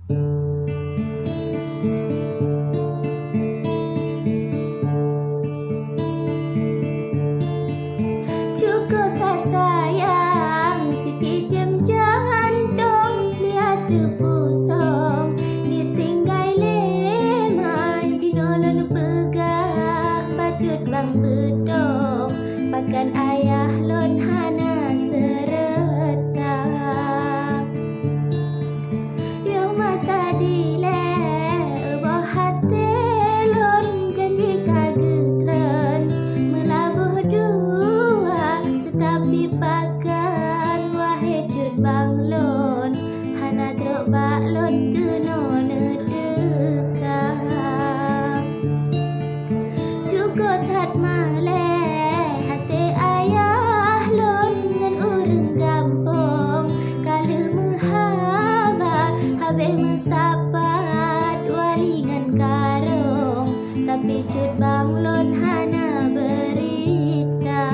Cukup tak sayang, sikit jem jantung, lihat terpusong, ditinggal leman, jinolon pegah, patut bang beutong, pakan ayah lon hana seretak. Yang masa dile, ubah hati lon, janji kagetren, melabuh dua, tetapi pakan wahai cut banglon, hana truk baklon kena nedekah. Cukup hat maleh hati ayah lon ngan urang gampong, kala mehaba habis mesapat walingan karong, tapi cut banglon hana berita.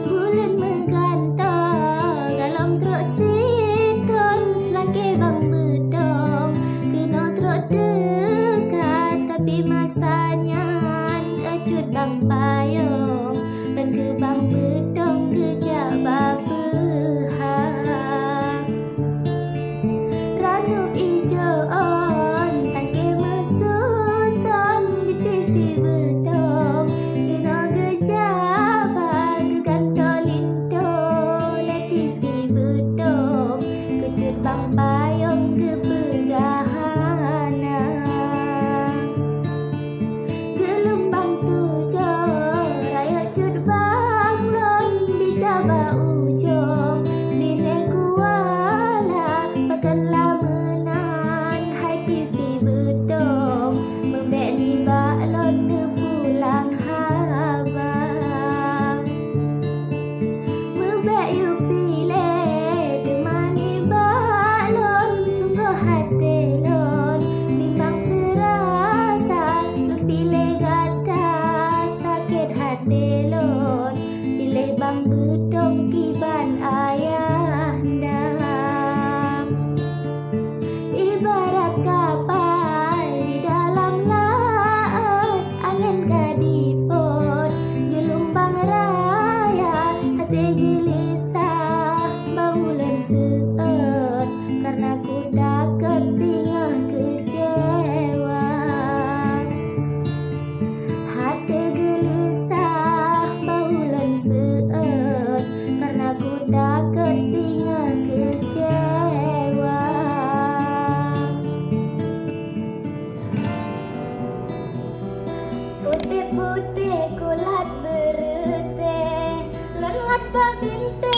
Bulan menggantong dalam truk siton, selaki bang beutong, kena truk dekat, tapi masanya cut bang payung, dan ke bang beutong kerja babehang. Ranu ijoon tangke mesusun di TV beutong, kena gejaba gegantolindo le TV beutong, kecut bang payung ke pegahana. Gelombang tujuh raya cut banglon di jaba ujung, bine kuala pakan lamenan hai TV beutong, membek ni baklon ne pulang habang. Membek you pilih temani baklon, sungguh hati lon, bimbang terasa, lon pilih gata sakit hati lon, pilih bang beutong kiban ayah ndang. Ibarat kapal di dalam laut, angin kadipot, gelombang raya, hati gelisah, bangulan seut, karena ku takut singa kecewa. Hati gelisah, bangulan seut, karena ku takut singa kecewa. Putih-putih kulat berutih, lengat babinte